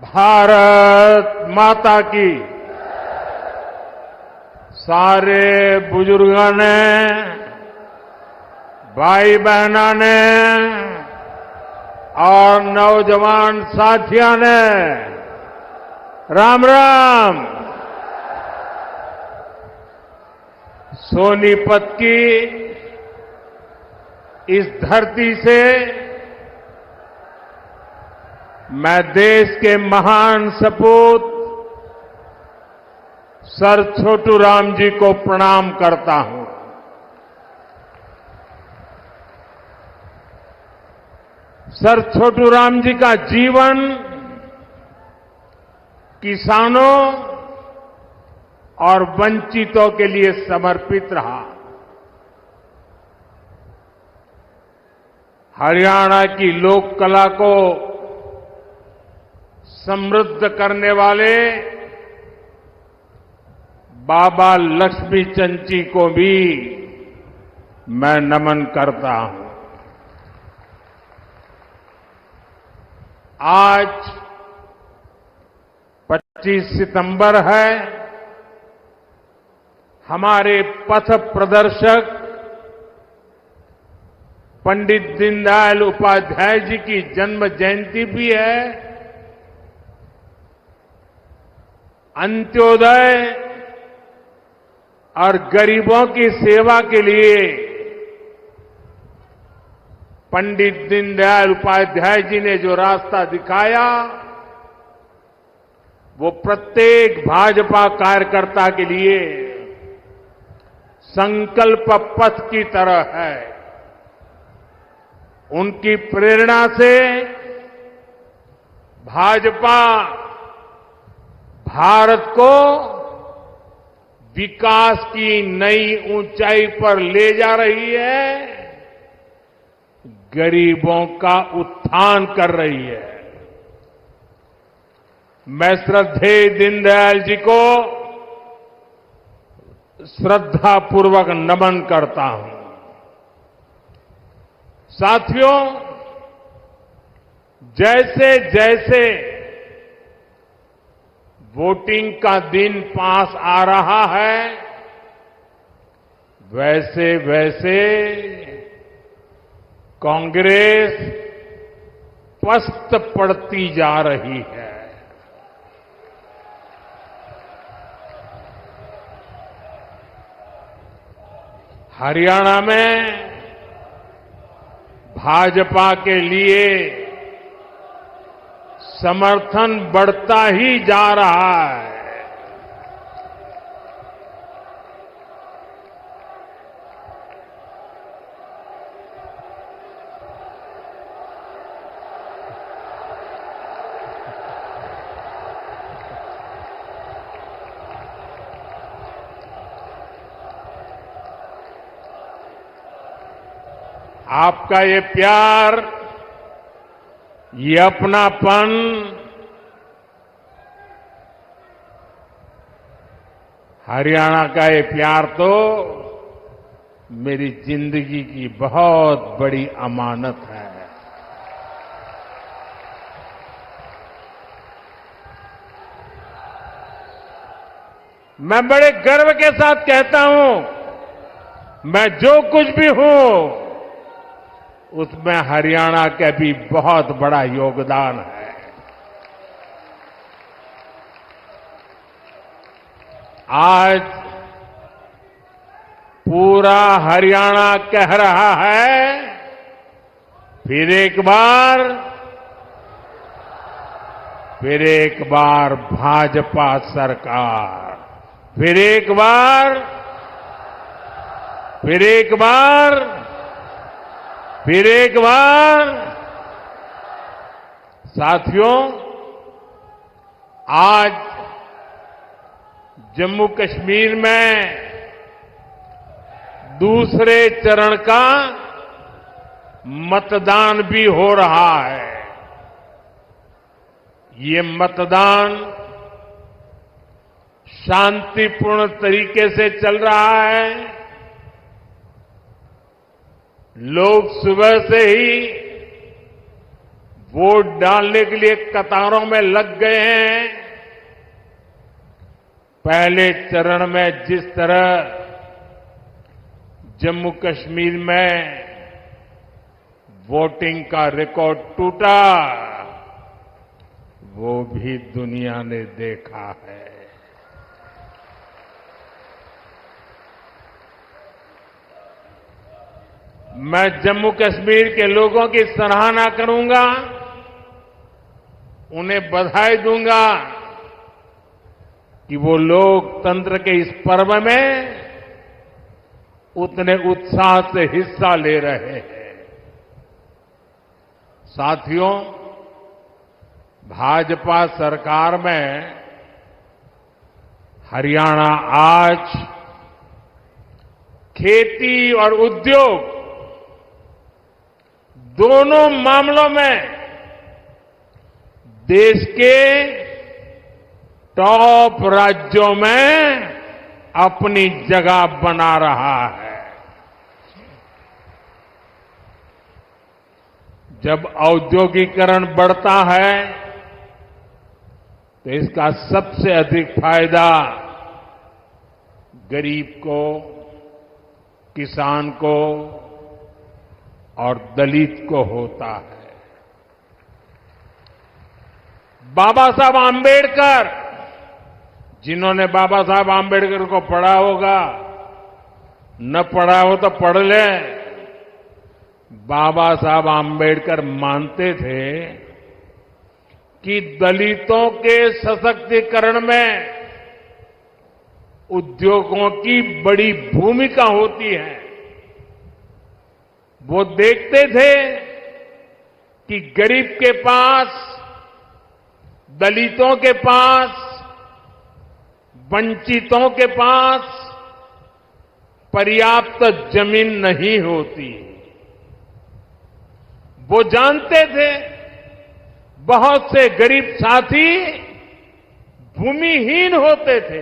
भारत माता की। सारे बुजुर्गों ने, भाई बहना ने और नौजवान साथियों ने राम राम। सोनीपत की इस धरती से मैं देश के महान सपूत सर छोटू राम जी को प्रणाम करता हूं। सर छोटू राम जी का जीवन किसानों और वंचितों के लिए समर्पित रहा। हरियाणा की लोक कला को समृद्ध करने वाले बाबा लक्ष्मी चंद जी को भी मैं नमन करता हूं। आज 25 सितंबर है। हमारे पथ प्रदर्शक पंडित दीनदयाल उपाध्याय जी की जन्म जयंती भी है। अंत्योदय और गरीबों की सेवा के लिए पंडित दीनदयाल उपाध्याय जी ने जो रास्ता दिखाया, वो प्रत्येक भाजपा कार्यकर्ता के लिए संकल्प पथ की तरह है। उनकी प्रेरणा से भाजपा भारत को विकास की नई ऊंचाई पर ले जा रही है, गरीबों का उत्थान कर रही है। मैं श्रद्धेय दीनदयाल जी को श्रद्धापूर्वक नमन करता हूं। साथियों, जैसे जैसे वोटिंग का दिन पास आ रहा है, वैसे वैसे कांग्रेस पस्त पड़ती जा रही है। हरियाणा में भाजपा के लिए समर्थन बढ़ता ही जा रहा है। आपका ये प्यार, ये अपनापन हरियाणा का ये प्यार तो मेरी जिंदगी की बहुत बड़ी अमानत है। मैं बड़े गर्व के साथ कहता हूं, मैं जो कुछ भी हूं उसमें हरियाणा का भी बहुत बड़ा योगदान है। आज पूरा हरियाणा कह रहा है, फिर एक बार भाजपा सरकार, फिर एक बार। साथियों, आज जम्मू कश्मीर में दूसरे चरण का मतदान भी हो रहा है। ये मतदान शांतिपूर्ण तरीके से चल रहा है। लोग सुबह से ही वोट डालने के लिए कतारों में लग गए हैं। पहले चरण में जिस तरह जम्मू कश्मीर में वोटिंग का रिकॉर्ड टूटा, वो भी दुनिया ने देखा है। मैं जम्मू कश्मीर के लोगों की सराहना करूंगा, उन्हें बधाई दूंगा कि वो लोकतंत्र के इस पर्व में उतने उत्साह से हिस्सा ले रहे हैं। साथियों, भाजपा सरकार में हरियाणा आज खेती और उद्योग दोनों मामलों में देश के टॉप राज्यों में अपनी जगह बना रहा है। जब औद्योगिकरण बढ़ता है तो इसका सबसे अधिक फायदा गरीब को, किसान को और दलित को होता है। बाबा साहब आंबेडकर, जिन्होंने बाबा साहब आंबेडकर को पढ़ा होगा, न पढ़ा हो तो पढ़ ले। बाबा साहब आंबेडकर मानते थे कि दलितों के सशक्तिकरण में उद्योगों की बड़ी भूमिका होती है। वो देखते थे कि गरीब के पास, दलितों के पास, वंचितों के पास पर्याप्त जमीन नहीं होती। वो जानते थे बहुत से गरीब साथी भूमिहीन होते थे,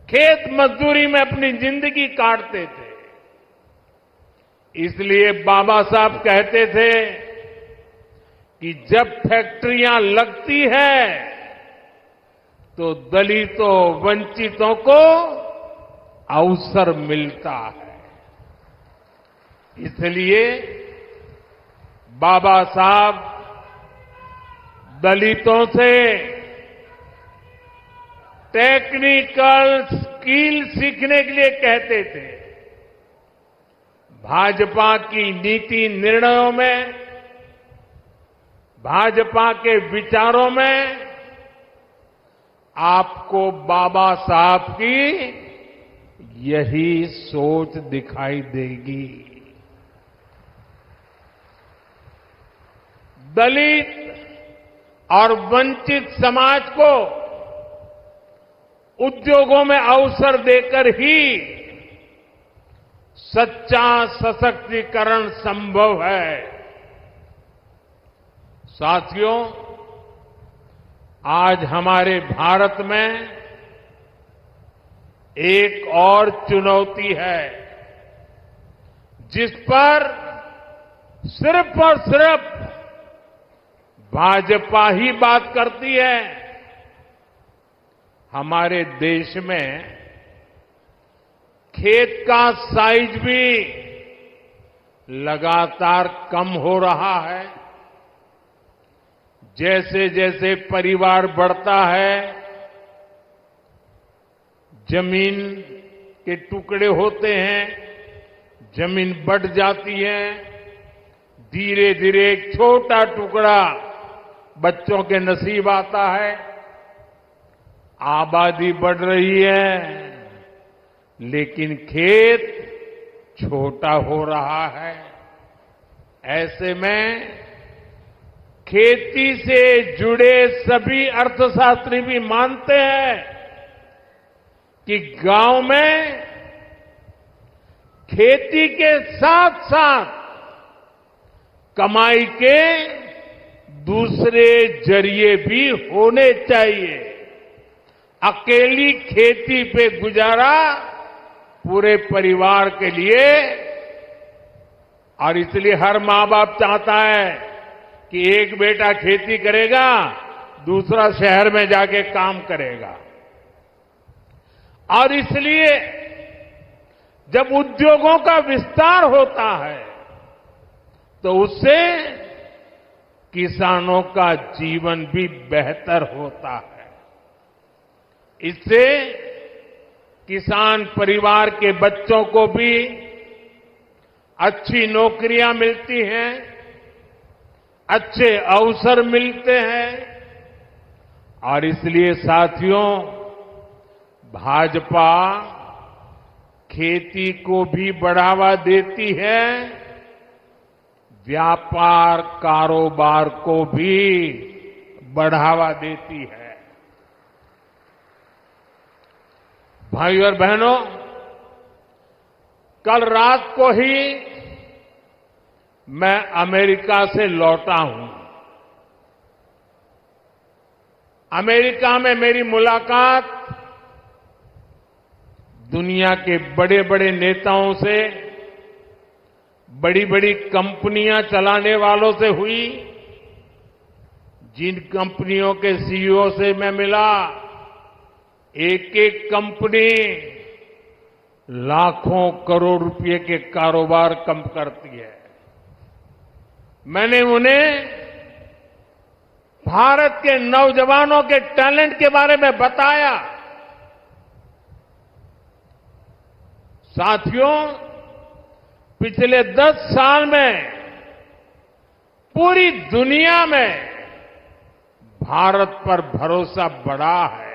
खेत मजदूरी में अपनी जिंदगी काटते थे। इसलिए बाबा साहब कहते थे कि जब फैक्ट्रियां लगती है तो दलितों, वंचितों को अवसर मिलता है। इसलिए बाबा साहब दलितों से टेक्निकल स्किल सीखने के लिए कहते थे। भाजपा की नीति निर्णयों में, भाजपा के विचारों में आपको बाबा साहब की यही सोच दिखाई देगी। दलित और वंचित समाज को उद्योगों में अवसर देकर ही सच्चा सशक्तिकरण संभव है। साथियों, आज हमारे भारत में एक और चुनौती है जिस पर सिर्फ और सिर्फ भाजपा ही बात करती है। हमारे देश में खेत का साइज भी लगातार कम हो रहा है। जैसे जैसे परिवार बढ़ता है, जमीन के टुकड़े होते हैं, जमीन बढ़ जाती है। धीरे धीरे एक छोटा टुकड़ा बच्चों के नसीब आता है। आबादी बढ़ रही है, लेकिन खेत छोटा हो रहा है। ऐसे में खेती से जुड़े सभी अर्थशास्त्री भी मानते हैं कि गांव में खेती के साथ साथ कमाई के दूसरे जरिए भी होने चाहिए। अकेली खेती पे गुजारा पूरे परिवार के लिए, और इसलिए हर मां बाप चाहता है कि एक बेटा खेती करेगा, दूसरा शहर में जाके काम करेगा। और इसलिए जब उद्योगों का विस्तार होता है तो उससे किसानों का जीवन भी बेहतर होता है। इससे किसान परिवार के बच्चों को भी अच्छी नौकरियां मिलती हैं, अच्छे अवसर मिलते हैं। और इसलिए साथियों, भाजपा खेती को भी बढ़ावा देती है, व्यापार कारोबार को भी बढ़ावा देती है। भाइयों और बहनों, कल रात को ही मैं अमेरिका से लौटा हूं। अमेरिका में मेरी मुलाकात दुनिया के बड़े बड़े नेताओं से, बड़ी बड़ी कंपनियां चलाने वालों से हुई। जिन कंपनियों के सीईओ से मैं मिला, एक एक कंपनी लाखों करोड़ रुपए के कारोबार कम करती है। मैंने उन्हें भारत के नौजवानों के टैलेंट के बारे में बताया। साथियों, पिछले 10 साल में पूरी दुनिया में भारत पर भरोसा बढ़ा है।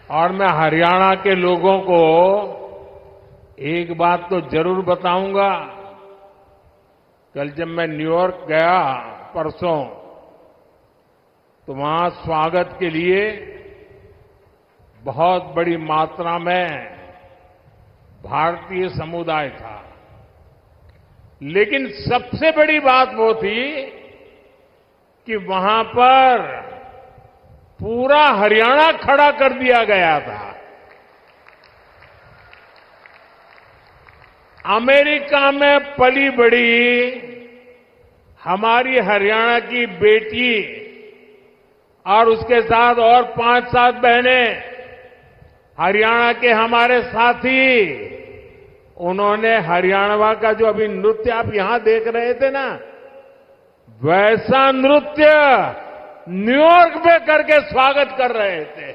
और मैं हरियाणा के लोगों को एक बात तो जरूर बताऊंगा। कल जब मैं न्यूयॉर्क गया परसों, तो वहां स्वागत के लिए बहुत बड़ी मात्रा में भारतीय समुदाय था। लेकिन सबसे बड़ी बात वो थी कि वहां पर पूरा हरियाणा खड़ा कर दिया गया था। अमेरिका में पली बड़ी हमारी हरियाणा की बेटी और उसके साथ और 5-7 बहनें, हरियाणा के हमारे साथी, उन्होंने हरियाणा का जो अभी नृत्य आप यहां देख रहे थे ना, वैसा नृत्य न्यूयॉर्क में करके स्वागत कर रहे थे।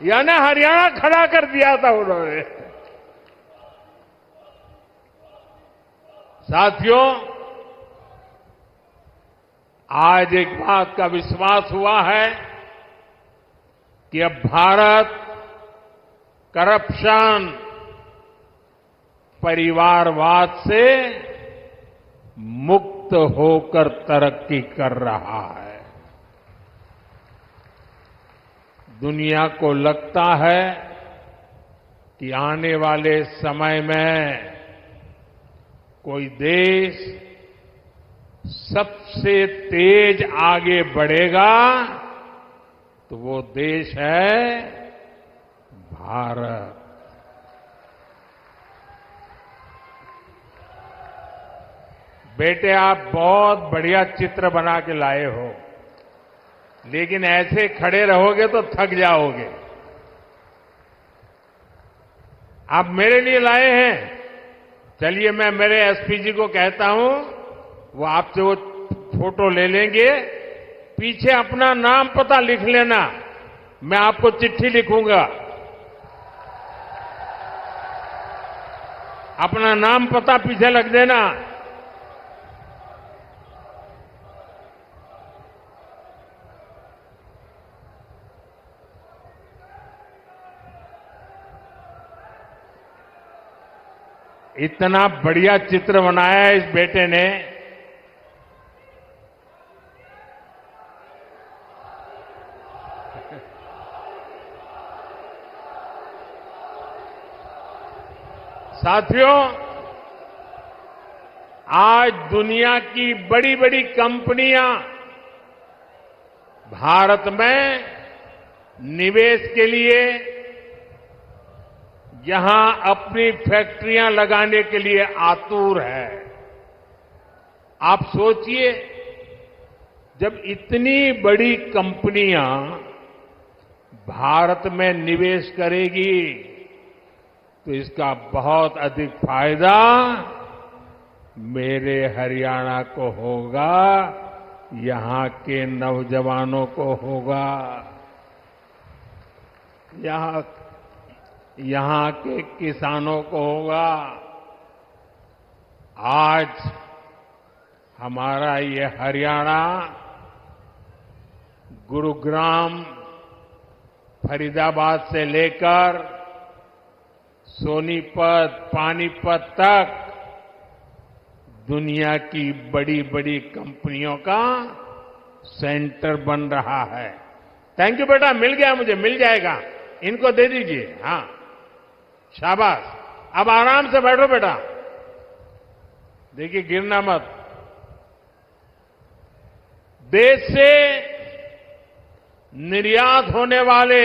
यानी हरियाणा खड़ा कर दिया था उन्होंने। साथियों, आज एक बात का विश्वास हुआ है कि अब भारत करप्शन, परिवारवाद से मुक्त होकर तरक्की कर रहा है। दुनिया को लगता है कि आने वाले समय में कोई देश सबसे तेज आगे बढ़ेगा तो वो देश है भारत। बेटे, आप बहुत बढ़िया चित्र बना के लाए हो, लेकिन ऐसे खड़े रहोगे तो थक जाओगे। आप मेरे लिए लाए हैं। चलिए, मैं मेरे एसपी जी को कहता हूं, वो आपसे वो फोटो ले लेंगे। पीछे अपना नाम पता लिख लेना, मैं आपको चिट्ठी लिखूंगा। अपना नाम पता पीछे लग देना। इतना बढ़िया चित्र बनाया है इस बेटे ने। साथियों, आज दुनिया की बड़ी बड़ी कंपनियां भारत में निवेश के लिए, यहां अपनी फैक्ट्रियां लगाने के लिए आतुर है। आप सोचिए, जब इतनी बड़ी कंपनियां भारत में निवेश करेगी तो इसका बहुत अधिक फायदा मेरे हरियाणा को होगा, यहां के नौजवानों को होगा, यहां के किसानों को होगा। आज हमारा ये हरियाणा गुरुग्राम, फरीदाबाद से लेकर सोनीपत, पानीपत तक दुनिया की बड़ी बड़ी कंपनियों का सेंटर बन रहा है। थैंक यू बेटा, मिल गया मुझे, मिल जाएगा, इनको दे दीजिए। हाँ, शाबाश। अब आराम से बैठो बेटा, देखिए गिरना मत। देश से निर्यात होने वाले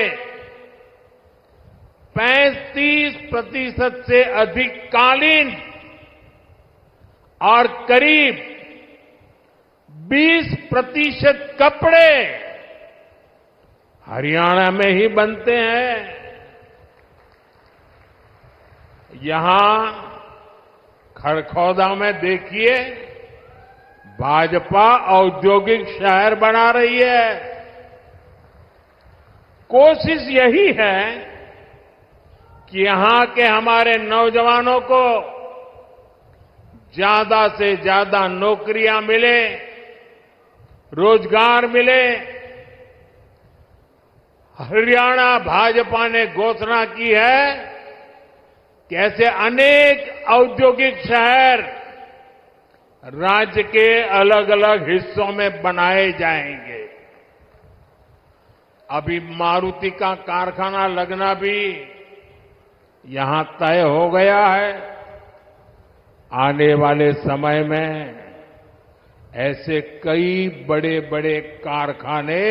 35% से अधिक कालीन और करीब 20% कपड़े हरियाणा में ही बनते हैं। यहां खरखौदा में देखिए, भाजपा औद्योगिक शहर बना रही है। कोशिश यही है कि यहां के हमारे नौजवानों को ज्यादा से ज्यादा नौकरियां मिले, रोजगार मिले। हरियाणा भाजपा ने घोषणा की है कि ऐसे अनेक औद्योगिक शहर राज्य के अलग अलग हिस्सों में बनाए जाएंगे। अभी मारुति का कारखाना लगना भी यहां तय हो गया है। आने वाले समय में ऐसे कई बड़े बड़े कारखाने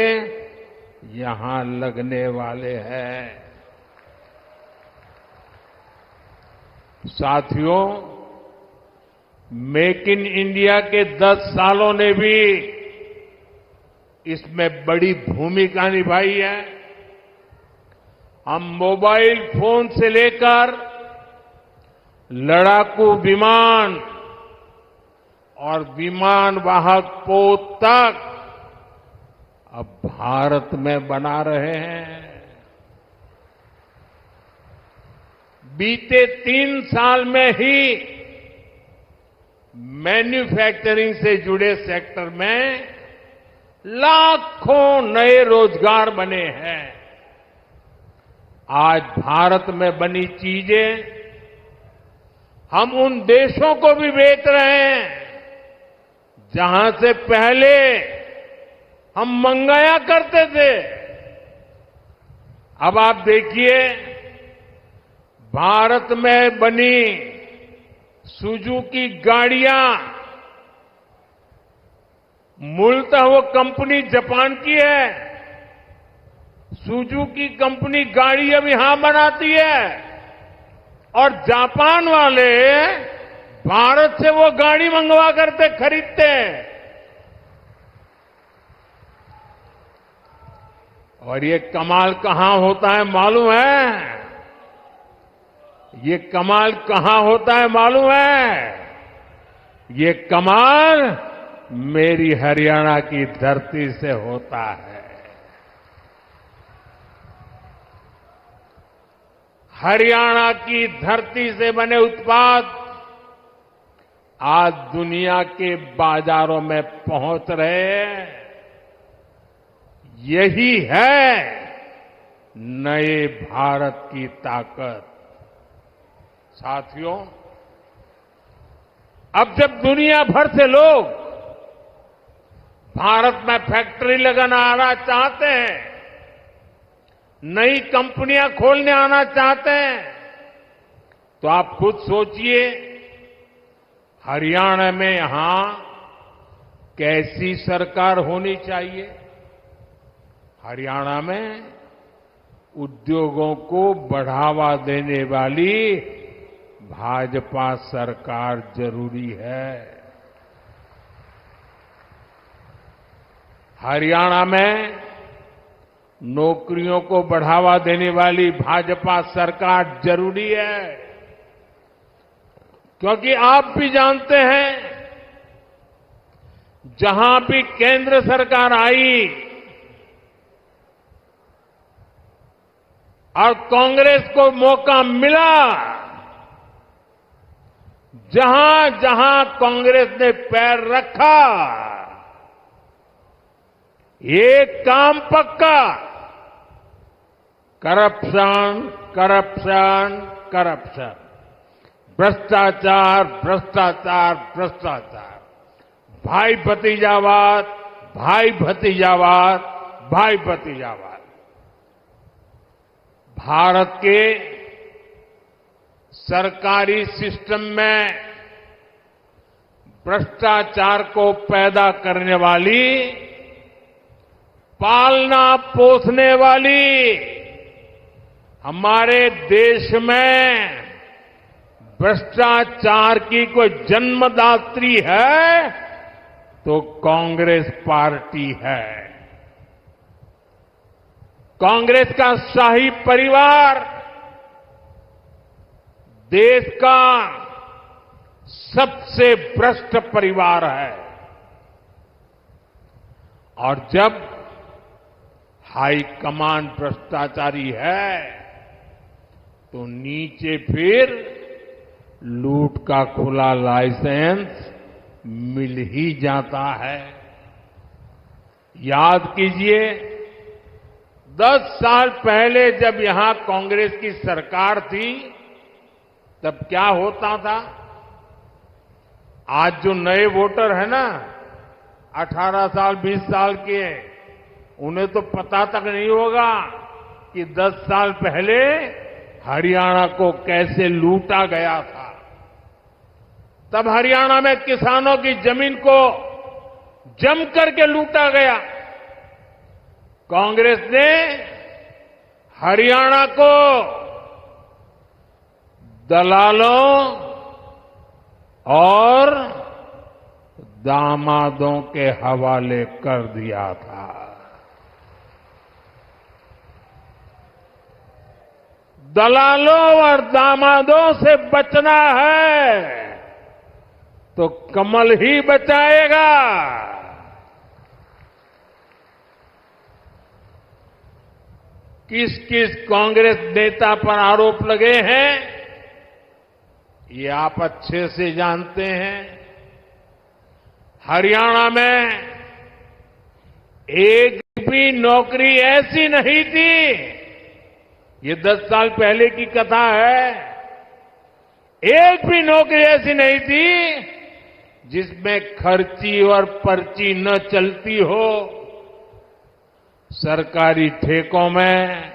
यहां लगने वाले हैं। साथियों, मेक इन इंडिया के 10 सालों ने भी इसमें बड़ी भूमिका निभाई है। हम मोबाइल फोन से लेकर लड़ाकू विमान और विमान वाहक पोत तक अब भारत में बना रहे हैं। बीते 3 साल में ही मैन्युफैक्चरिंग से जुड़े सेक्टर में लाखों नए रोजगार बने हैं। आज भारत में बनी चीजें हम उन देशों को भी बेच रहे हैं जहां से पहले हम मंगाया करते थे। अब आप देखिए, भारत में बनी सुजुकी गाड़ियां, मूलतः वो कंपनी जापान की है। सुजुकी कंपनी गाड़ी अब यहां बनाती है और जापान वाले भारत से वो गाड़ी मंगवा करते खरीदते हैं। और ये कमाल कहां होता है मालूम है? ये कमाल कहां होता है मालूम है? ये कमाल मेरी हरियाणा की धरती से होता है। हरियाणा की धरती से बने उत्पाद आज दुनिया के बाजारों में पहुंच रहे हैं। यही है नए भारत की ताकत। साथियों, अब जब दुनिया भर से लोग भारत में फैक्ट्री लगाना आना चाहते हैं, नई कंपनियां खोलने आना चाहते हैं, तो आप खुद सोचिए हरियाणा में यहां कैसी सरकार होनी चाहिए। हरियाणा में उद्योगों को बढ़ावा देने वाली भाजपा सरकार जरूरी है। हरियाणा में नौकरियों को बढ़ावा देने वाली भाजपा सरकार जरूरी है, क्योंकि आप भी जानते हैं जहां भी केंद्र सरकार आई और कांग्रेस को मौका मिला, जहां जहां कांग्रेस ने पैर रखा, एक काम पक्का, करप्शन, करप्शन, करप्शन, भ्रष्टाचार, भ्रष्टाचार, भ्रष्टाचार, भाई भतीजावाद, भाई भतीजावाद, भाई भतीजावाद। भारत के सरकारी सिस्टम में भ्रष्टाचार को पैदा करने वाली, पालना पोसने वाली, हमारे देश में भ्रष्टाचार की कोई जन्मदात्री है तो कांग्रेस पार्टी है। कांग्रेस का शाही परिवार देश का सबसे भ्रष्ट परिवार है, और जब हाईकमान भ्रष्टाचारी है तो नीचे फिर लूट का खुला लाइसेंस मिल ही जाता है। याद कीजिए, 10 साल पहले जब यहां कांग्रेस की सरकार थी तब क्या होता था। आज जो नए वोटर है ना, 18 साल 20 साल के, उन्हें तो पता तक नहीं होगा कि 10 साल पहले हरियाणा को कैसे लूटा गया था। तब हरियाणा में किसानों की जमीन को जम करके लूटा गया। कांग्रेस ने हरियाणा को दलालों और दामादों के हवाले कर दिया था। दलालों और दामादों से बचना है तो कमल ही बचाएगा। किस किस कांग्रेस नेता पर आरोप लगे हैं ये आप अच्छे से जानते हैं। हरियाणा में एक भी नौकरी ऐसी नहीं थी, ये 10 साल पहले की कथा है, एक भी नौकरी ऐसी नहीं थी जिसमें खर्ची और पर्ची न चलती हो। सरकारी ठेकों में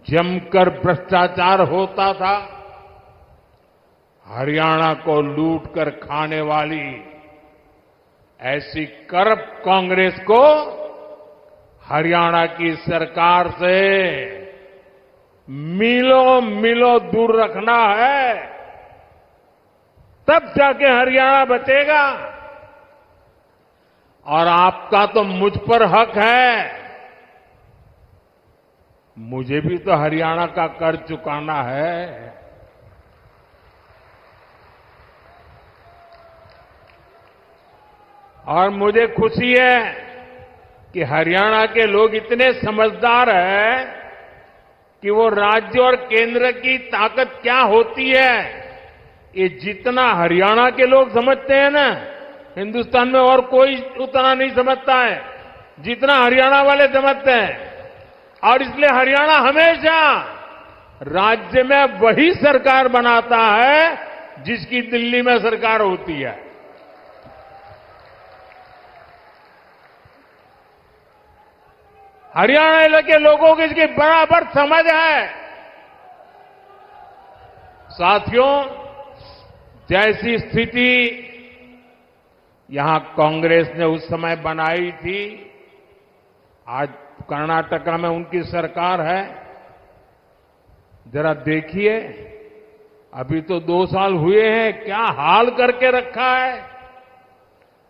जमकर भ्रष्टाचार होता था। हरियाणा को लूट कर खाने वाली ऐसी करप्ट कांग्रेस को हरियाणा की सरकार से मीलों मीलों दूर रखना है, तब जाके हरियाणा बचेगा। और आपका तो मुझ पर हक है, मुझे भी तो हरियाणा का कर्ज चुकाना है। और मुझे खुशी है कि हरियाणा के लोग इतने समझदार हैं कि वो राज्य और केंद्र की ताकत क्या होती है, ये जितना हरियाणा के लोग समझते हैं ना, हिंदुस्तान में और कोई उतना नहीं समझता है जितना हरियाणा वाले समझते हैं। और इसलिए हरियाणा हमेशा राज्य में वही सरकार बनाता है जिसकी दिल्ली में सरकार होती है। हरियाणा के लोगों की इसकी बराबर समझ है। साथियों, जैसी स्थिति यहां कांग्रेस ने उस समय बनाई थी, आज कर्नाटका में उनकी सरकार है। जरा देखिए, अभी तो 2 साल हुए हैं, क्या हाल करके रखा है।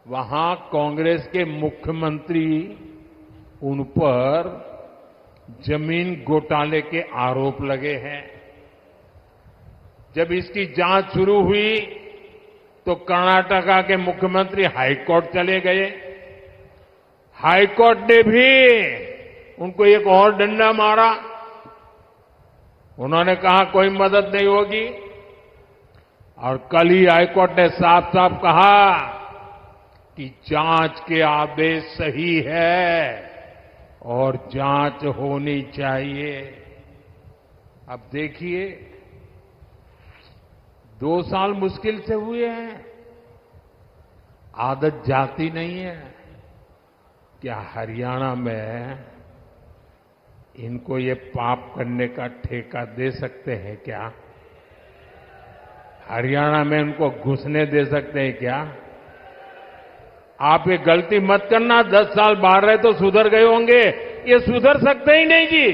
वहां कांग्रेस के मुख्यमंत्री उन पर जमीन घोटाले के आरोप लगे हैं। जब इसकी जांच शुरू हुई तो कर्नाटका के मुख्यमंत्री हाईकोर्ट चले गए। हाईकोर्ट ने भी उनको एक और डंडा मारा। उन्होंने कहा कोई मदद नहीं होगी, और कल ही हाईकोर्ट ने साफ साफ कहा कि जांच के आदेश सही है और जांच होनी चाहिए। अब देखिए, 2 साल मुश्किल से हुए हैं, आदत जाती नहीं है। क्या हरियाणा में इनको ये पाप करने का ठेका दे सकते हैं क्या? हरियाणा में इनको घुसने दे सकते हैं क्या? आप ये गलती मत करना, 10 साल बाहर रहे तो सुधर गए होंगे, ये सुधर सकते ही नहीं जी,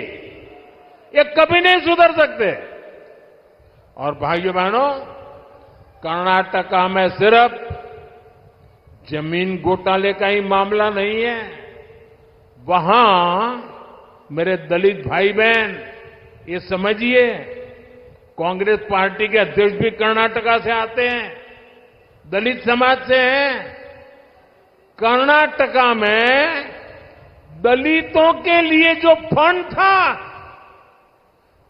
ये कभी नहीं सुधर सकते। और भाइयों बहनों, कर्नाटका में सिर्फ जमीन घोटाले का ही मामला नहीं है। वहां मेरे दलित भाई बहन, ये समझिए, कांग्रेस पार्टी के अध्यक्ष भी कर्नाटका से आते हैं, दलित समाज से हैं। कर्नाटका में दलितों के लिए जो फंड था,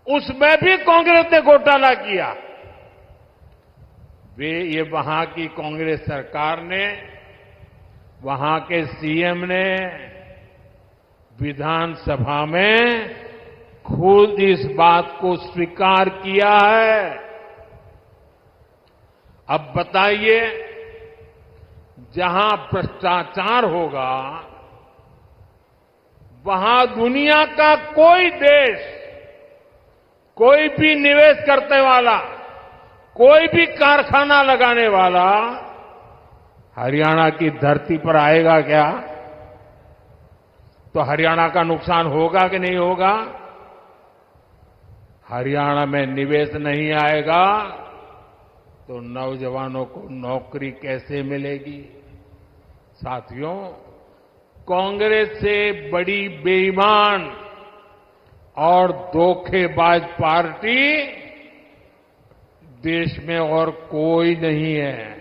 उसमें भी कांग्रेस ने घोटाला किया। ये वहां की कांग्रेस सरकार ने, वहां के सीएम ने विधानसभा में खुद इस बात को स्वीकार किया है। अब बताइए, जहां भ्रष्टाचार होगा, वहां दुनिया का कोई देश, कोई भी निवेश करने वाला, कोई भी कारखाना लगाने वाला हरियाणा की धरती पर आएगा क्या? तो हरियाणा का नुकसान होगा कि नहीं होगा? हरियाणा में निवेश नहीं आएगा तो नौजवानों को नौकरी कैसे मिलेगी? साथियों, कांग्रेस से बड़ी बेईमान और धोखेबाज पार्टी देश में और कोई नहीं है।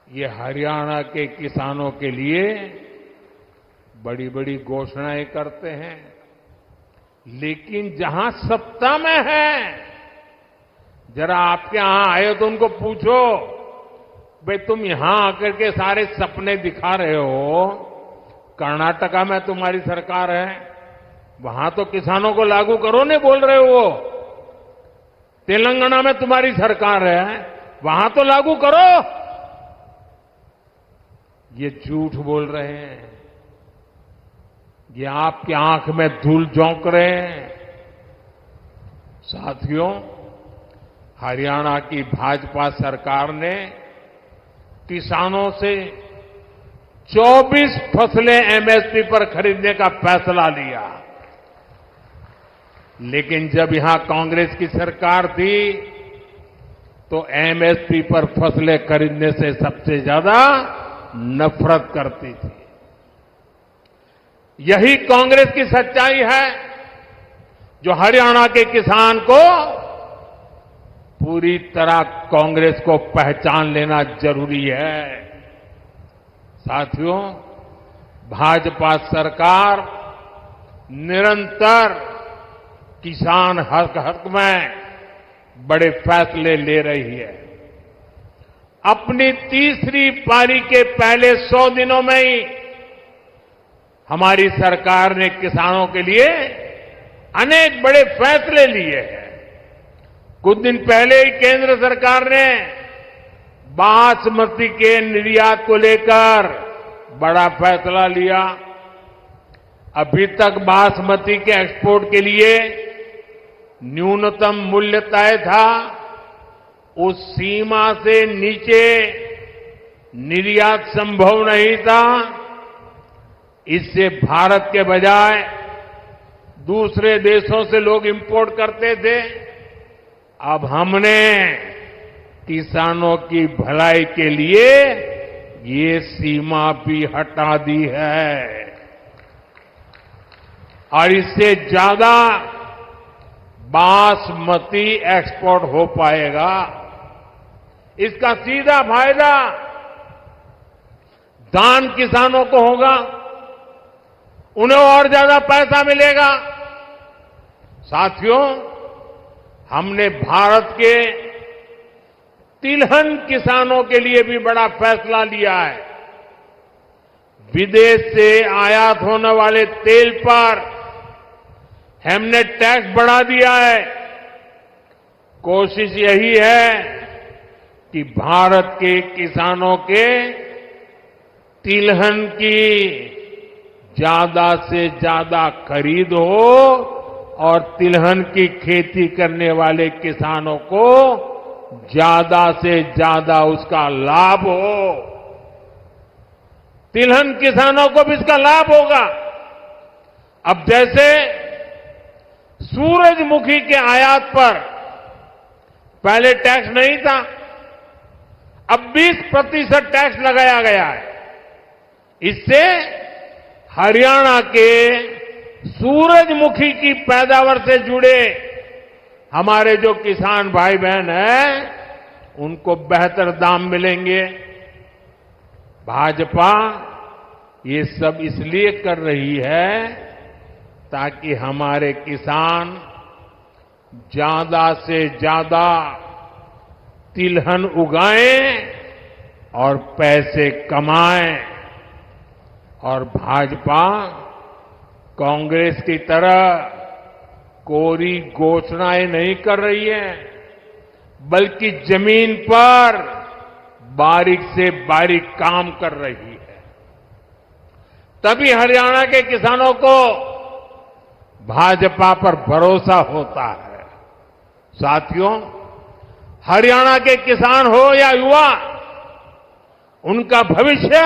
ये हरियाणा के किसानों के लिए बड़ी बड़ी घोषणाएं करते हैं, लेकिन जहां सत्ता में है, जरा आपके यहां आए तो उनको पूछो, भाई तुम यहां आकर के सारे सपने दिखा रहे हो, कर्नाटका में तुम्हारी सरकार है, वहां तो किसानों को लागू करो नहीं बोल रहे हो। तेलंगाना में तुम्हारी सरकार है, वहां तो लागू करो। ये झूठ बोल रहे हैं, ये आपकी आंख में धूल झोंक रहे हैं। साथियों, हरियाणा की भाजपा सरकार ने किसानों से 24 फसलें एमएसपी पर खरीदने का फैसला लिया, लेकिन जब यहां कांग्रेस की सरकार थी तो एमएसपी पर फसलें खरीदने से सबसे ज्यादा नफरत करती थी। यही कांग्रेस की सच्चाई है, जो हरियाणा के किसान को पूरी तरह कांग्रेस को पहचान लेना जरूरी है। साथियों, भाजपा सरकार निरंतर किसान हक में बड़े फैसले ले रही है। अपनी तीसरी पारी के पहले 100 दिनों में ही हमारी सरकार ने किसानों के लिए अनेक बड़े फैसले लिए हैं। कुछ दिन पहले ही केंद्र सरकार ने बासमती के निर्यात को लेकर बड़ा फैसला लिया। अभी तक बासमती के एक्सपोर्ट के लिए न्यूनतम मूल्य तय था, उस सीमा से नीचे निर्यात संभव नहीं था। इससे भारत के बजाय दूसरे देशों से लोग इंपोर्ट करते थे। अब हमने किसानों की भलाई के लिए ये सीमा भी हटा दी है और इससे ज्यादा बासमती एक्सपोर्ट हो पाएगा। इसका सीधा फायदा धान किसानों को होगा, उन्हें और ज्यादा पैसा मिलेगा। साथियों, हमने भारत के तिलहन किसानों के लिए भी बड़ा फैसला लिया है। विदेश से आयात होने वाले तेल पर हमने टैक्स बढ़ा दिया है। कोशिश यही है कि भारत के किसानों के तिलहन की ज्यादा से ज्यादा खरीद हो और तिलहन की खेती करने वाले किसानों को ज्यादा से ज्यादा उसका लाभ हो। तिलहन किसानों को भी इसका लाभ होगा। अब जैसे सूरजमुखी के आयात पर पहले टैक्स नहीं था, अब 20% टैक्स लगाया गया है। इससे हरियाणा के सूरजमुखी की पैदावार से जुड़े हमारे जो किसान भाई बहन हैं उनको बेहतर दाम मिलेंगे। भाजपा ये सब इसलिए कर रही है ताकि हमारे किसान ज्यादा से ज्यादा तिलहन उगाएं और पैसे कमाएं। और भाजपा कांग्रेस की तरह कोरी घोषणाएं नहीं कर रही है, बल्कि जमीन पर बारीक से बारीक काम कर रही है। तभी हरियाणा के किसानों को भाजपा पर भरोसा होता है। साथियों, हरियाणा के किसान हो या युवा, उनका भविष्य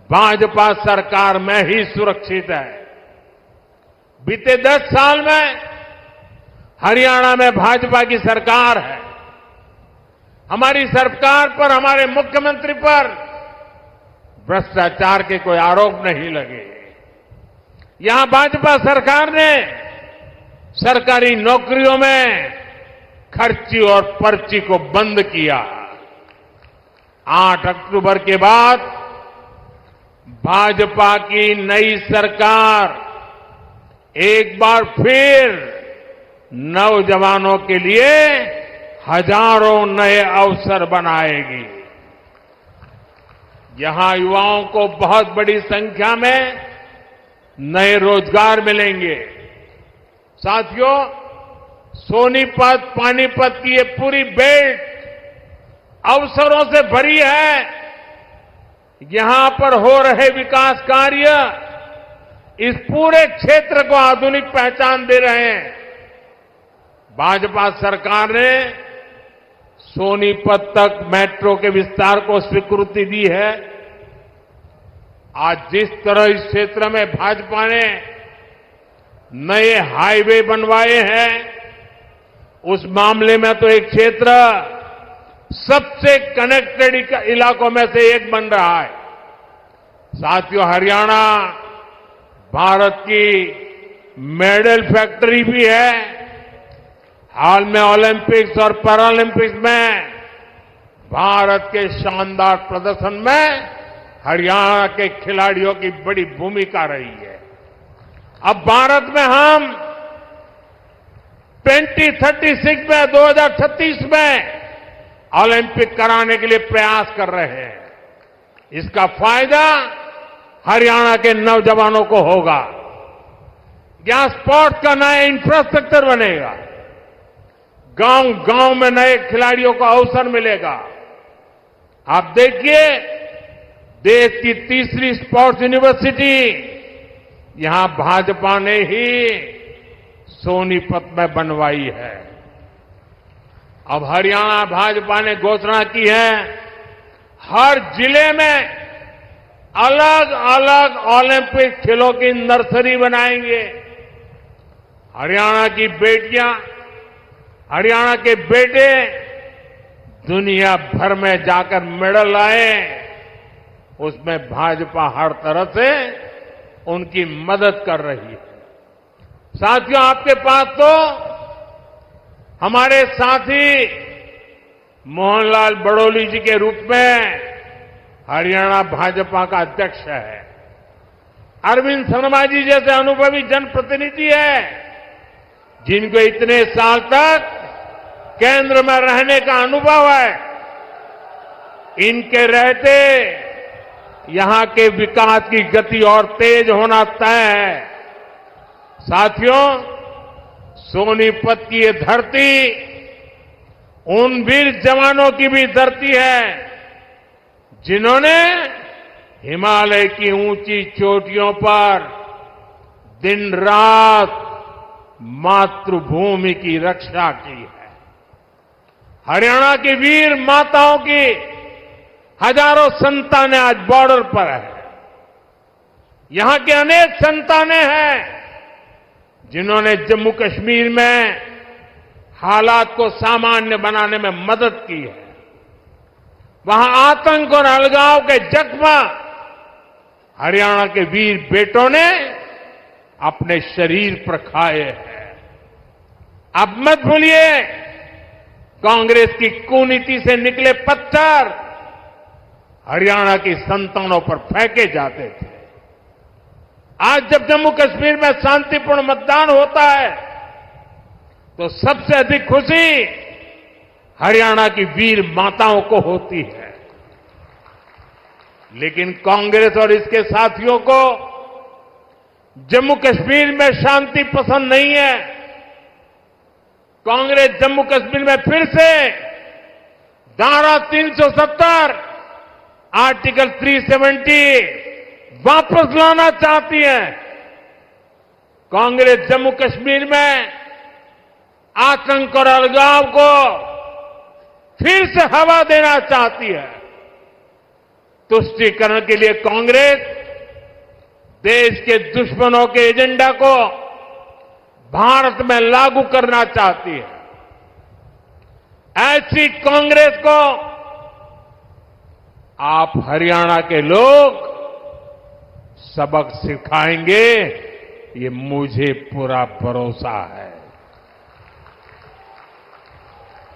भाजपा सरकार में ही सुरक्षित है। बीते 10 साल में हरियाणा में भाजपा की सरकार है। हमारी सरकार पर, हमारे मुख्यमंत्री पर भ्रष्टाचार के कोई आरोप नहीं लगे। यहां भाजपा सरकार ने सरकारी नौकरियों में खर्ची और पर्ची को बंद किया। 8 अक्टूबर के बाद भाजपा की नई सरकार एक बार फिर नौजवानों के लिए हजारों नए अवसर बनाएगी। यहां युवाओं को बहुत बड़ी संख्या में नए रोजगार मिलेंगे। साथियों, सोनीपत, पानीपत की ये पूरी बेल्ट अवसरों से भरी है। यहां पर हो रहे विकास कार्य इस पूरे क्षेत्र को आधुनिक पहचान दे रहे हैं। भाजपा सरकार ने सोनीपत तक मेट्रो के विस्तार को स्वीकृति दी है। आज जिस तरह इस क्षेत्र में भाजपा ने नए हाईवे बनवाए हैं, उस मामले में तो एक क्षेत्र सबसे कनेक्टेड इलाकों में से एक बन रहा है। साथियों, हरियाणा भारत की मेडल फैक्ट्री भी है। हाल में ओलंपिक्स और पैरालंपिक्स में भारत के शानदार प्रदर्शन में हरियाणा के खिलाड़ियों की बड़ी भूमिका रही है। अब भारत में हम 2036 में, 2036 में ओलंपिक कराने के लिए प्रयास कर रहे हैं। इसका फायदा हरियाणा के नौजवानों को होगा। यहां स्पोर्ट्स का नया इंफ्रास्ट्रक्चर बनेगा। गांव गांव में नए खिलाड़ियों को अवसर मिलेगा। आप देखिए, देश की तीसरी स्पोर्ट्स यूनिवर्सिटी यहां भाजपा ने ही सोनीपत में बनवाई है। अब हरियाणा भाजपा ने घोषणा की है, हर जिले में अलग अलग ओलंपिक खेलों की नर्सरी बनाएंगे। हरियाणा की बेटियां, हरियाणा के बेटे दुनिया भर में जाकर मेडल लाए, उसमें भाजपा हर तरह से उनकी मदद कर रही है। साथियों, आपके पास तो हमारे साथी मोहनलाल बड़ौली जी के रूप में हरियाणा भाजपा का अध्यक्ष है। अरविंद शर्मा जी जैसे अनुभवी जनप्रतिनिधि है, जिनको इतने साल तक केंद्र में रहने का अनुभव है। इनके रहते यहां के विकास की गति और तेज होना तय है। साथियों, सोनीपत की ये धरती उन वीर जवानों की भी धरती है, जिन्होंने हिमालय की ऊंची चोटियों पर दिन रात मातृभूमि की रक्षा की है। हरियाणा की वीर माताओं की हजारों संतानें आज बॉर्डर पर है। यहां के अनेक संतानें हैं जिन्होंने जम्मू कश्मीर में हालात को सामान्य बनाने में मदद की है। वहां आतंक और अलगाव के जख्म हरियाणा के वीर बेटों ने अपने शरीर पर खाए हैं। अब मत भूलिए, कांग्रेस की कुनीति से निकले पत्थर हरियाणा की संतानों पर फेंके जाते थे। आज जब जम्मू कश्मीर में शांतिपूर्ण मतदान होता है तो सबसे अधिक खुशी हरियाणा की वीर माताओं को होती है। लेकिन कांग्रेस और इसके साथियों को जम्मू कश्मीर में शांति पसंद नहीं है। कांग्रेस जम्मू कश्मीर में फिर से धारा 370, आर्टिकल 370 वापस लाना चाहती है। कांग्रेस जम्मू कश्मीर में आतंक और अलगाव को फिर से हवा देना चाहती है। तुष्टीकरण के लिए कांग्रेस देश के दुश्मनों के एजेंडा को भारत में लागू करना चाहती है। ऐसी कांग्रेस को आप हरियाणा के लोग सबक सिखाएंगे, ये मुझे पूरा भरोसा है।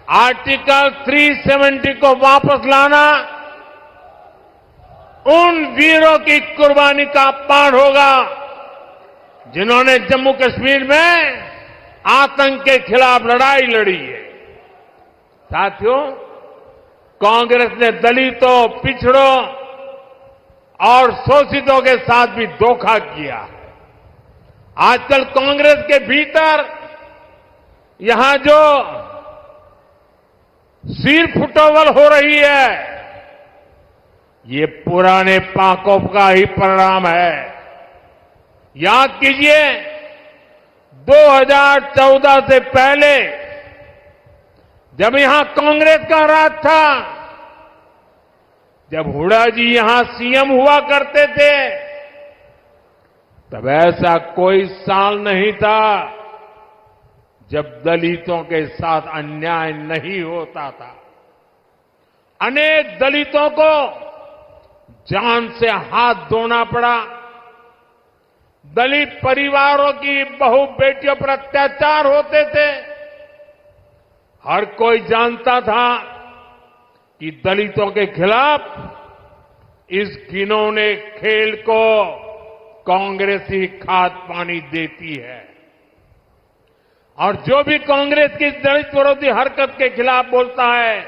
आर्टिकल 370 को वापस लाना उन वीरों की कुर्बानी का अपमान होगा जिन्होंने जम्मू कश्मीर में आतंक के खिलाफ लड़ाई लड़ी है। साथियों, कांग्रेस ने दलितों, पिछड़ों और शोषितों के साथ भी धोखा किया है। आजकल कांग्रेस के भीतर यहां जो सिर फुटोवल हो रही है, ये पुराने पाकों का ही परिणाम है। याद कीजिए, 2014 से पहले जब यहां कांग्रेस का राज था, जब हुड्डा जी यहां सीएम हुआ करते थे, तब ऐसा कोई साल नहीं था जब दलितों के साथ अन्याय नहीं होता था। अनेक दलितों को जान से हाथ धोना पड़ा। दलित परिवारों की बहु बेटियों पर अत्याचार होते थे। हर कोई जानता था कि दलितों के खिलाफ इस घिनौने खेल को कांग्रेस ही खाद पानी देती है। और जो भी कांग्रेस की दलित विरोधी हरकत के खिलाफ बोलता है,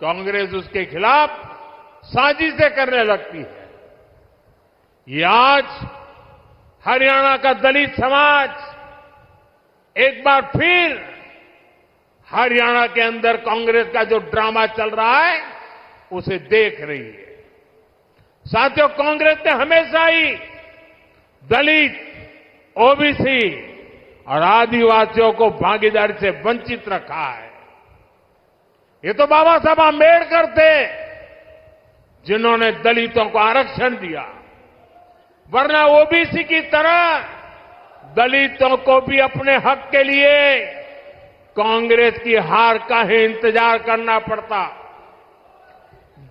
कांग्रेस उसके खिलाफ साजिशें करने लगती है। ये आज हरियाणा का दलित समाज एक बार फिर हरियाणा के अंदर कांग्रेस का जो ड्रामा चल रहा है उसे देख रही है। साथियों, कांग्रेस ने हमेशा ही दलित, ओबीसी और आदिवासियों को भागीदारी से वंचित रखा है। ये तो बाबा साहब आंबेडकर थे जिन्होंने दलितों को आरक्षण दिया, वरना ओबीसी की तरह दलितों को भी अपने हक के लिए कांग्रेस की हार का ही इंतजार करना पड़ता।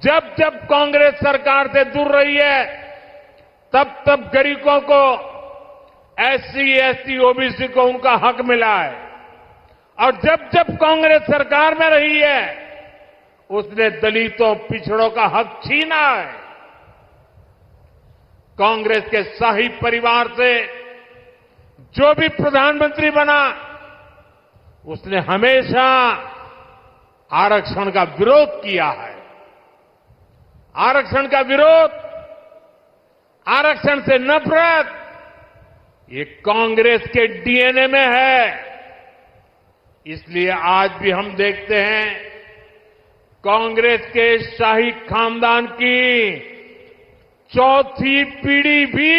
जब जब कांग्रेस सरकार से दूर रही है, तब तब गरीबों को, एससी, एसटी, ओबीसी को उनका हक मिला है। और जब जब कांग्रेस सरकार में रही है, उसने दलितों, पिछड़ों का हक छीना है। कांग्रेस के शाही परिवार से जो भी प्रधानमंत्री बना, उसने हमेशा आरक्षण का विरोध किया है। आरक्षण का विरोध, आरक्षण से नफरत, ये कांग्रेस के डीएनए में है। इसलिए आज भी हम देखते हैं कांग्रेस के शाही खानदान की चौथी पीढ़ी भी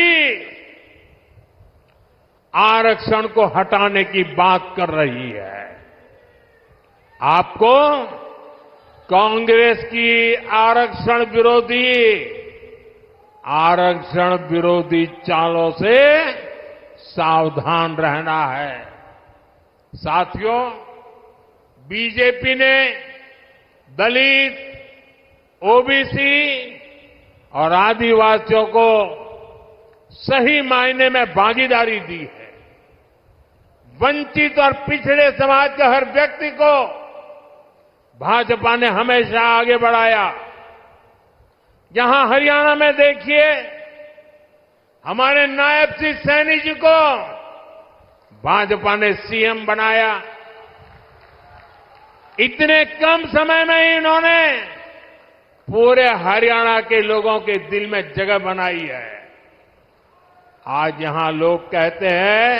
आरक्षण को हटाने की बात कर रही है। आपको कांग्रेस की आरक्षण विरोधी चालों से सावधान रहना है। साथियों, बीजेपी ने दलित, ओबीसी और आदिवासियों को सही मायने में भागीदारी दी है। वंचित और पिछड़े समाज के हर व्यक्ति को भाजपा ने हमेशा आगे बढ़ाया। यहां हरियाणा में देखिए, हमारे नायब सिंह सैनी जी को भाजपा ने सीएम बनाया। इतने कम समय में ही इन्होंने पूरे हरियाणा के लोगों के दिल में जगह बनाई है। आज यहां लोग कहते हैं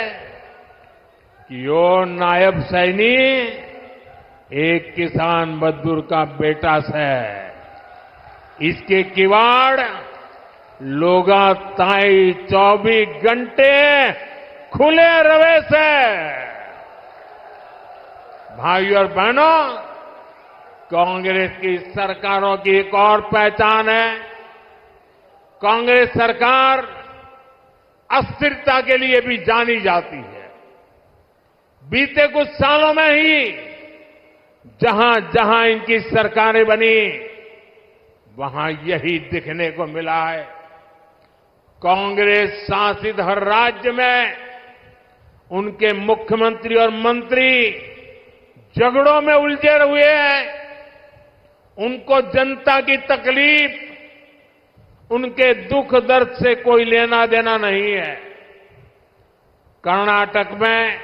कि यो नायब सैनी एक किसान मजदूर का बेटा से, इसके किवाड़ लोगा ताई 24 घंटे खुले रवे से। भाइयों और बहनों, कांग्रेस की सरकारों की एक और पहचान है, कांग्रेस सरकार अस्थिरता के लिए भी जानी जाती है। बीते कुछ सालों में ही जहां जहां इनकी सरकारें बनी, वहां यही दिखने को मिला है। कांग्रेस शासित हर राज्य में उनके मुख्यमंत्री और मंत्री झगड़ों में उलझे हुए हैं। उनको जनता की तकलीफ, उनके दुख दर्द से कोई लेना देना नहीं है। कर्नाटक में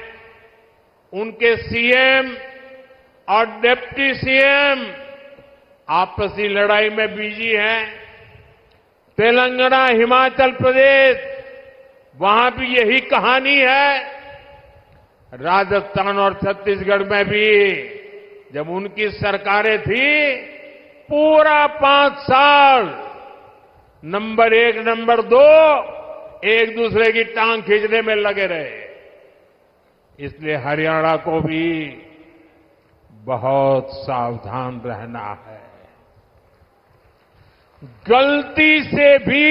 उनके सीएम और डिप्टी सीएम आपसी लड़ाई में बिजी हैं। तेलंगाना, हिमाचल प्रदेश, वहां भी यही कहानी है। राजस्थान और छत्तीसगढ़ में भी जब उनकी सरकारें थी, पूरा 5 साल नंबर 1, नंबर 2 एक दूसरे की टांग खींचने में लगे रहे। इसलिए हरियाणा को भी बहुत सावधान रहना है। गलती से भी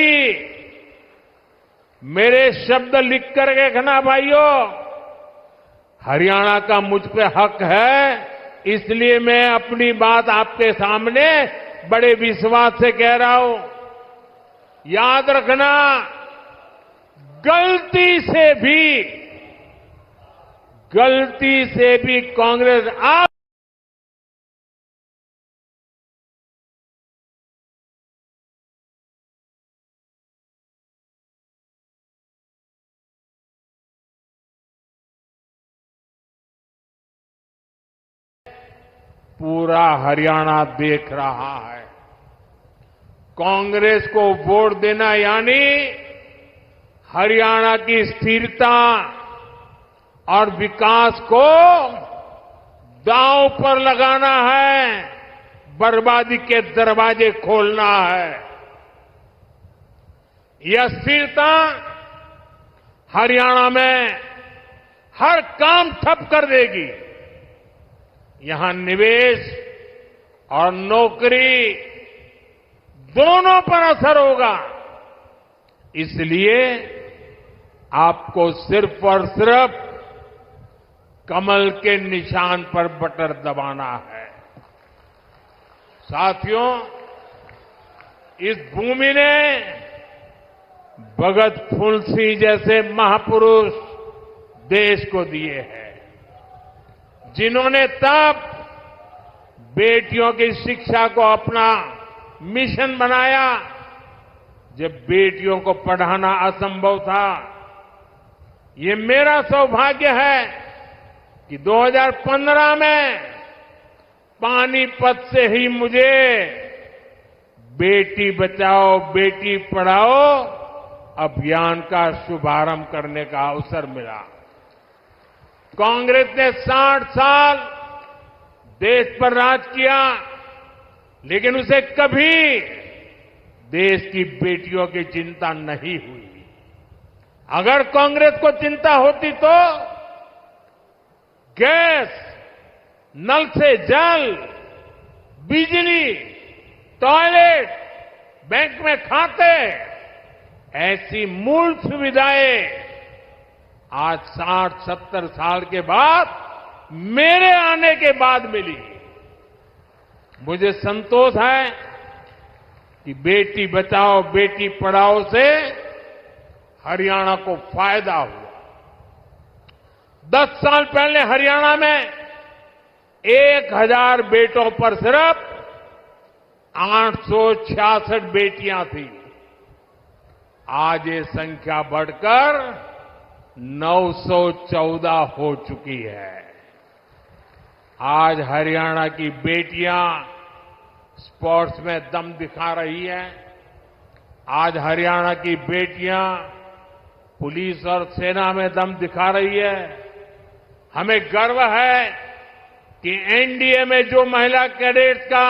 मेरे शब्द लिख कर रखना भाइयों, हरियाणा का मुझ पे हक है, इसलिए मैं अपनी बात आपके सामने बड़े विश्वास से कह रहा हूं। याद रखना, गलती से भी कांग्रेस आप पूरा हरियाणा देख रहा है। कांग्रेस को वोट देना यानी हरियाणा की स्थिरता और विकास को दांव पर लगाना है, बर्बादी के दरवाजे खोलना है। यह स्थिरता हरियाणा में हर काम ठप कर देगी। यहां निवेश और नौकरी दोनों पर असर होगा। इसलिए आपको सिर्फ और सिर्फ कमल के निशान पर बटन दबाना है। साथियों, इस भूमि ने भगत फूल सिंह जैसे महापुरुष देश को दिए हैं, जिन्होंने तब बेटियों की शिक्षा को अपना मिशन बनाया जब बेटियों को पढ़ाना असंभव था। ये मेरा सौभाग्य है कि 2015 में पानीपत से ही मुझे बेटी बचाओ बेटी पढ़ाओ अभियान का शुभारंभ करने का अवसर मिला। कांग्रेस ने 60 साल देश पर राज किया, लेकिन उसे कभी देश की बेटियों की चिंता नहीं हुई। अगर कांग्रेस को चिंता होती तो गैस, नल से जल, बिजली, टॉयलेट, बैंक में खाते, ऐसी मूल सुविधाएं आज 60-70 साल के बाद मेरे आने के बाद मिली। मुझे संतोष है कि बेटी बचाओ बेटी पढ़ाओ से हरियाणा को फायदा हुआ। 10 साल पहले हरियाणा में 1000 बेटों पर सिर्फ 866 बेटियां थी। आज ये संख्या बढ़कर 914 हो चुकी है। आज हरियाणा की बेटियां स्पोर्ट्स में दम दिखा रही हैं। आज हरियाणा की बेटियां पुलिस और सेना में दम दिखा रही है। हमें गर्व है कि एनडीए में जो महिला कैडेट्स का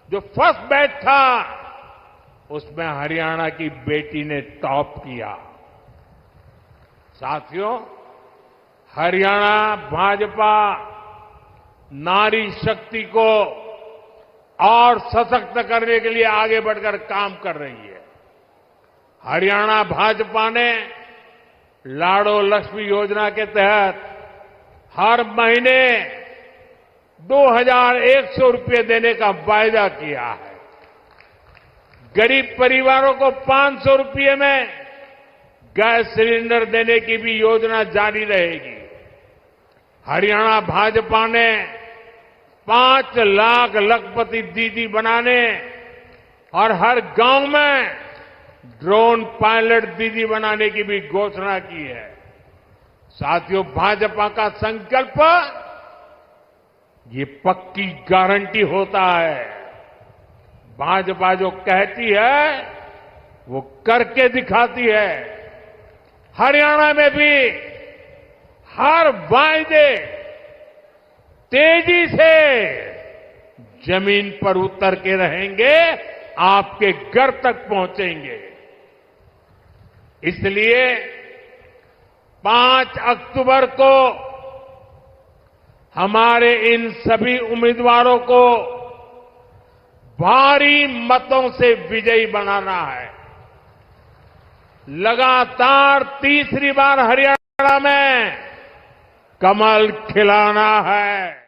जो फर्स्ट बैच था, उसमें हरियाणा की बेटी ने टॉप किया। साथियों, हरियाणा भाजपा नारी शक्ति को और सशक्त करने के लिए आगे बढ़कर काम कर रही है। हरियाणा भाजपा ने लाड़ो लक्ष्मी योजना के तहत हर महीने 2100 रुपये देने का वायदा किया है। गरीब परिवारों को 500 रुपये में गैस सिलेंडर देने की भी योजना जारी रहेगी। हरियाणा भाजपा ने 5 लाख लखपति दीदी बनाने और हर गांव में ड्रोन पायलट दीदी बनाने की भी घोषणा की है। साथियों, भाजपा का संकल्प ये पक्की गारंटी होता है। भाजपा जो कहती है वो करके दिखाती है। हरियाणा में भी हर वायदे तेजी से जमीन पर उतर के रहेंगे, आपके घर तक पहुंचेंगे। इसलिए 5 अक्टूबर को हमारे इन सभी उम्मीदवारों को भारी मतों से विजयी बनाना है। लगातार तीसरी बार हरियाणा में कमल खिलाना है।